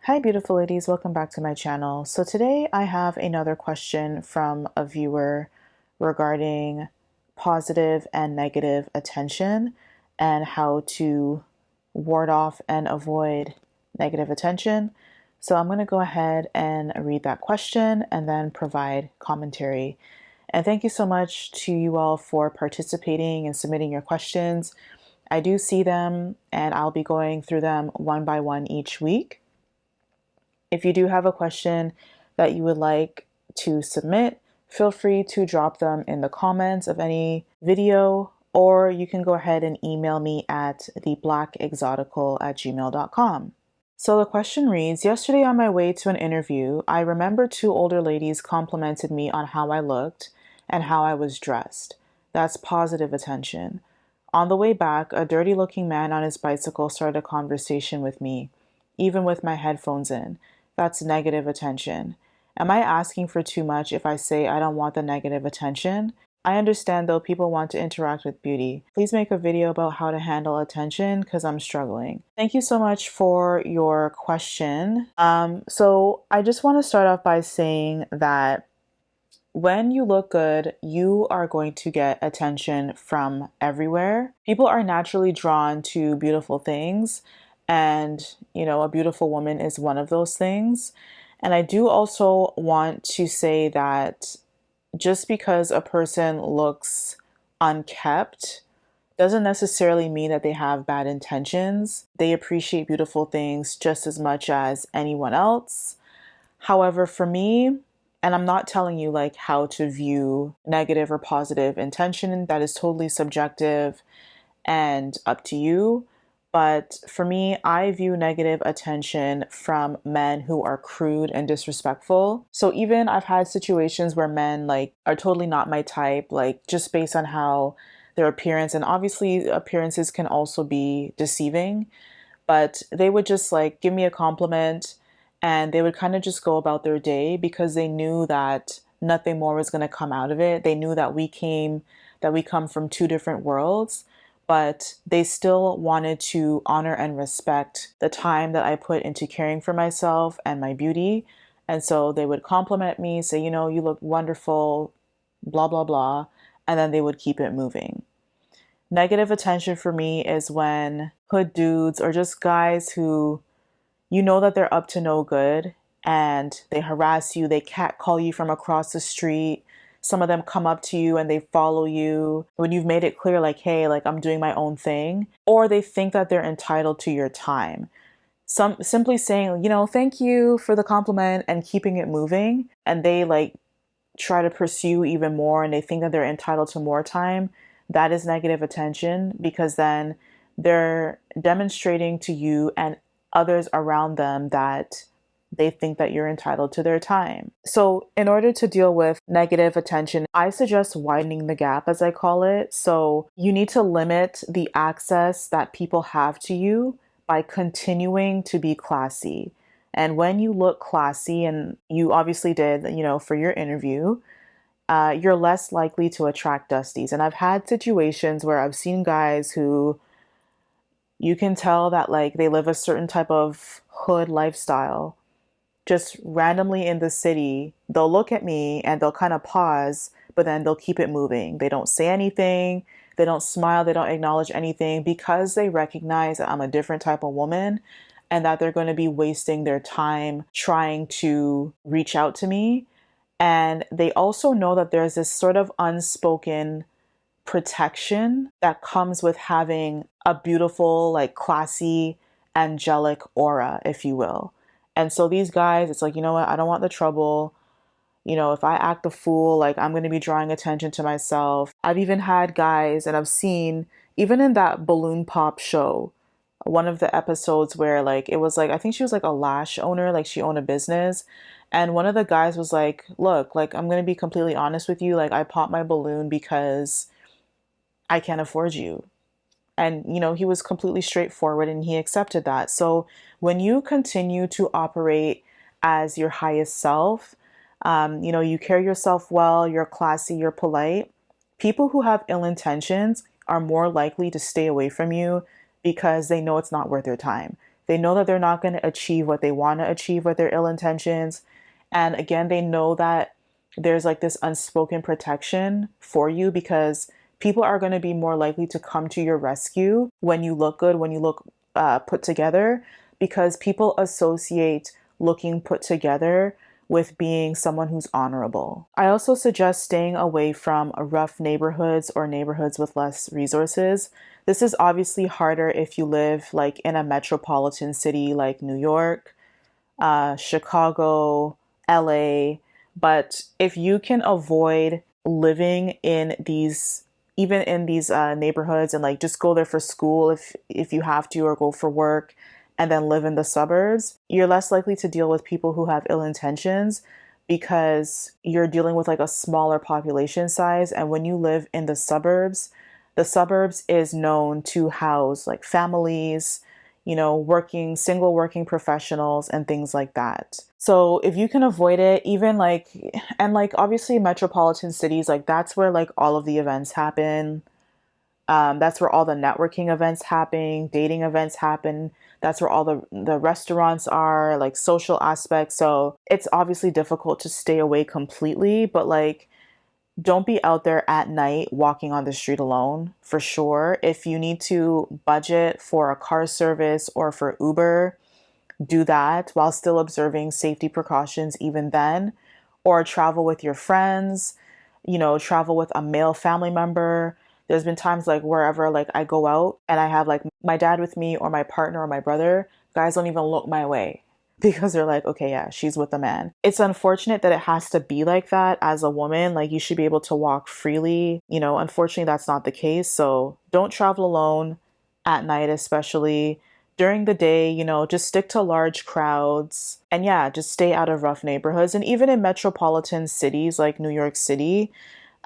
Hi beautiful ladies, welcome back to my channel. So today I have another question from a viewer regarding positive and negative attention and how to ward off and avoid negative attention. So I'm going to go ahead and read that question and then provide commentary. And thank you so much to you all for participating and submitting your questions. I do see them and I'll be going through them one by one each week. If you do have a question that you would like to submit, feel free to drop them in the comments of any video, or you can go ahead and email me at theblackexotical@gmail.com. So the question reads, yesterday on my way to an interview, I remember two older ladies complimented me on how I looked and how I was dressed. That's positive attention. On the way back, a dirty looking man on his bicycle started a conversation with me, even with my headphones in. That's negative attention. Am I asking for too much if I say I don't want the negative attention? I understand though people want to interact with beauty. Please make a video about how to handle attention because I'm struggling. Thank you so much for your question. So I just want to start off by saying that when you look good, you are going to get attention from everywhere. People are naturally drawn to beautiful things. And, a beautiful woman is one of those things. And I do also want to say that just because a person looks unkept doesn't necessarily mean that they have bad intentions. They appreciate beautiful things just as much as anyone else. However, for me, and I'm not telling you like how to view negative or positive intention, that is totally subjective and up to you. But for me, I view negative attention from men who are crude and disrespectful. So even I've had situations where men like are totally not my type, like just based on how their appearance, and obviously appearances can also be deceiving, but they would just like give me a compliment and they would kind of just go about their day because they knew that nothing more was going to come out of it. They knew that we come from two different worlds, but they still wanted to honor and respect the time that I put into caring for myself and my beauty. And so they would compliment me, say, you look wonderful, blah, blah, blah. And then they would keep it moving. Negative attention for me is when hood dudes or just guys who you know that they're up to no good and they harass you, they catcall you from across the street. Some of them come up to you and they follow you when you've made it clear, like, hey, like I'm doing my own thing, or they think that they're entitled to your time. Some simply saying, thank you for the compliment and keeping it moving. And they like try to pursue even more and they think that they're entitled to more time. That is negative attention because then they're demonstrating to you and others around them that they think that you're entitled to their time. So in order to deal with negative attention, I suggest widening the gap, as I call it. So you need to limit the access that people have to you by continuing to be classy. And when you look classy, and you obviously did, for your interview, you're less likely to attract dusties. And I've had situations where I've seen guys who you can tell that like they live a certain type of hood lifestyle. Just randomly in the city, they'll look at me and they'll kind of pause, but then they'll keep it moving. They don't say anything. They don't smile. They don't acknowledge anything because they recognize that I'm a different type of woman and that they're going to be wasting their time trying to reach out to me. And they also know that there's this sort of unspoken protection that comes with having a beautiful, like classy, angelic aura, if you will. And so these guys, it's like, you know what? I don't want the trouble. If I act a fool, like I'm going to be drawing attention to myself. I've even had guys, and I've seen, even in that balloon pop show, one of the episodes where like, it was like, I think she was like a lash owner, like she owned a business. And one of the guys was like, look, like, I'm going to be completely honest with you. Like I popped my balloon because I can't afford you. And, he was completely straightforward and he accepted that. So when you continue to operate as your highest self, you carry yourself well, you're classy, you're polite, people who have ill intentions are more likely to stay away from you because they know it's not worth their time. They know that they're not going to achieve what they want to achieve with their ill intentions. And again, they know that there's like this unspoken protection for you because people are going to be more likely to come to your rescue when you look good, when you look put together, because people associate looking put together with being someone who's honorable. I also suggest staying away from rough neighborhoods or neighborhoods with less resources. This is obviously harder if you live like in a metropolitan city like New York, Chicago, LA. But if you can avoid living in these, even in these neighborhoods, and like just go there for school if you have to, or go for work, and then live in the suburbs, you're less likely to deal with people who have ill intentions because you're dealing with like a smaller population size. And when you live in the suburbs is known to house like families, single working professionals and things like that. So if you can avoid it, even like, and like obviously metropolitan cities, like that's where like all of the events happen. That's where all the networking events happen, dating events happen. That's where all the restaurants are, like social aspects. So it's obviously difficult to stay away completely, but like don't be out there at night walking on the street alone for sure. If you need to budget for a car service or for Uber, do that while still observing safety precautions even then, or travel with your friends, travel with a male family member. There's been times like wherever like I go out and I have like my dad with me or my partner or my brother, guys don't even look my way because they're like, okay, yeah, she's with a man. It's unfortunate that it has to be like that as a woman. Like you should be able to walk freely. Unfortunately, that's not the case. So don't travel alone at night, especially during the day, just stick to large crowds and yeah, just stay out of rough neighborhoods. And even in metropolitan cities like New York City,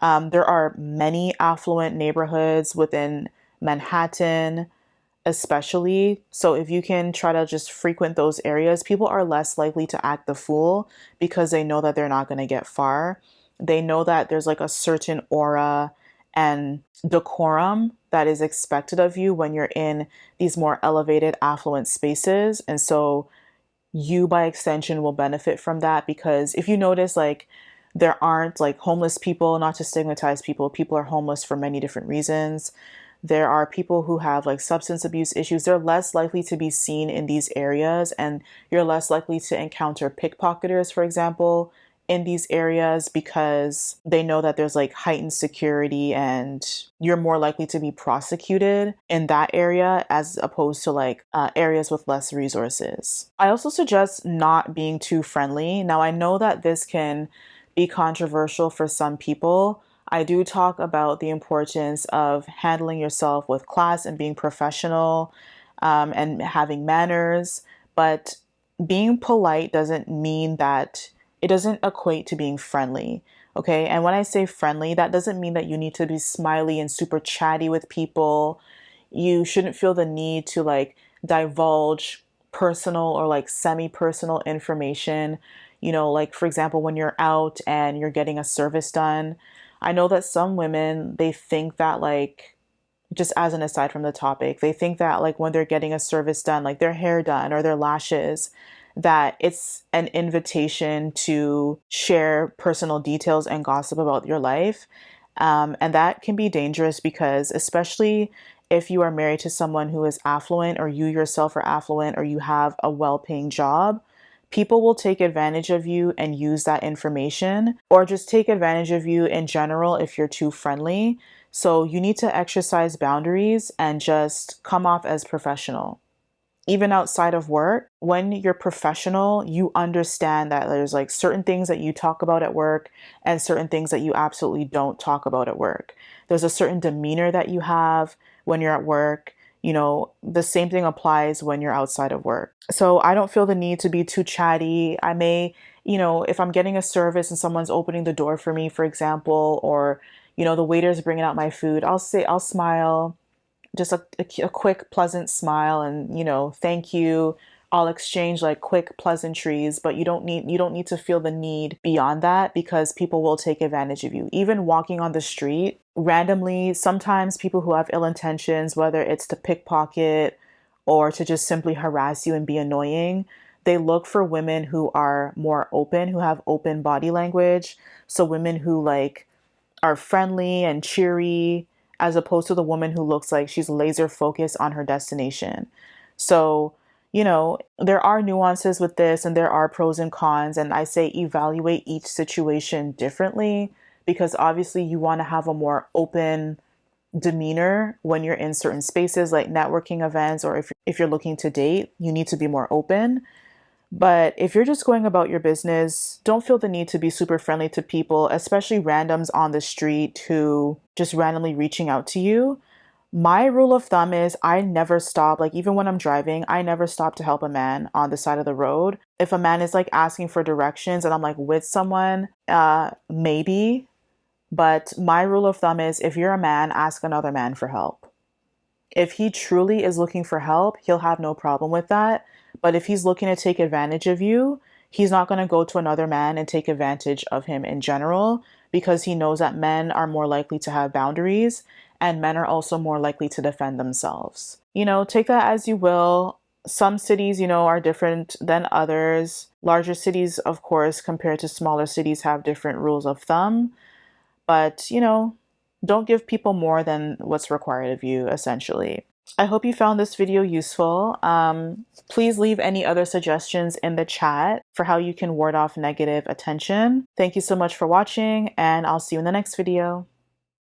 there are many affluent neighborhoods within Manhattan, especially. So if you can try to just frequent those areas, people are less likely to act the fool because they know that they're not going to get far. They know that there's like a certain aura and decorum that is expected of you when you're in these more elevated, affluent spaces. And so you, by extension, will benefit from that because if you notice, like, there aren't like homeless people, not to stigmatize people, people are homeless for many different reasons. There are people who have like substance abuse issues. They're less likely to be seen in these areas, and you're less likely to encounter pickpocketers, for example, in these areas because they know that there's like heightened security and you're more likely to be prosecuted in that area as opposed to like areas with less resources. I also suggest not being too friendly. Now, I know that this can be controversial for some people. I do talk about the importance of handling yourself with class and being professional and having manners, but being polite doesn't mean that it doesn't equate to being friendly. Okay. And when I say friendly, that doesn't mean that you need to be smiley and super chatty with people. You shouldn't feel the need to like divulge personal or like semi-personal information. Like for example, when you're out and you're getting a service done, I know that some women, they think that like, just as an aside from the topic, they think that like when they're getting a service done, like their hair done or their lashes, that it's an invitation to share personal details and gossip about your life. And that can be dangerous because, especially if you are married to someone who is affluent, or you yourself are affluent, or you have a well paying job, people will take advantage of you and use that information, or just take advantage of you in general if you're too friendly. So you need to exercise boundaries and just come off as professional. Even outside of work, when you're professional, you understand that there's like certain things that you talk about at work and certain things that you absolutely don't talk about at work. There's a certain demeanor that you have when you're at work. The same thing applies when you're outside of work. So I don't feel the need to be too chatty. I may, if I'm getting a service and someone's opening the door for me, for example, or, the waiter's bringing out my food, I'll smile, just a quick, pleasant smile and, thank you. I'll exchange like quick pleasantries, but you don't need to feel the need beyond that because people will take advantage of you. Even walking on the street randomly, sometimes people who have ill intentions, whether it's to pickpocket or to just simply harass you and be annoying. They look for women who are more open, who have open body language. So women who like are friendly and cheery, as opposed to the woman who looks like she's laser focused on her destination. So, there are nuances with this and there are pros and cons. And I say evaluate each situation differently because obviously you want to have a more open demeanor when you're in certain spaces like networking events, or if you're looking to date, you need to be more open. But if you're just going about your business, don't feel the need to be super friendly to people, especially randoms on the street who just randomly reaching out to you. My rule of thumb is I never stop, like even when I'm driving, I never stop to help a man on the side of the road. If a man is like asking for directions and I'm like with someone, maybe. But my rule of thumb is if you're a man, ask another man for help. If he truly is looking for help, he'll have no problem with that. But if he's looking to take advantage of you, he's not going to go to another man and take advantage of him in general because he knows that men are more likely to have boundaries and men are also more likely to defend themselves. Take that as you will. Some cities, are different than others. Larger cities, of course, compared to smaller cities, have different rules of thumb. But, don't give people more than what's required of you, essentially. I hope you found this video useful. Please leave any other suggestions in the chat for how you can ward off negative attention. Thank you so much for watching, and I'll see you in the next video.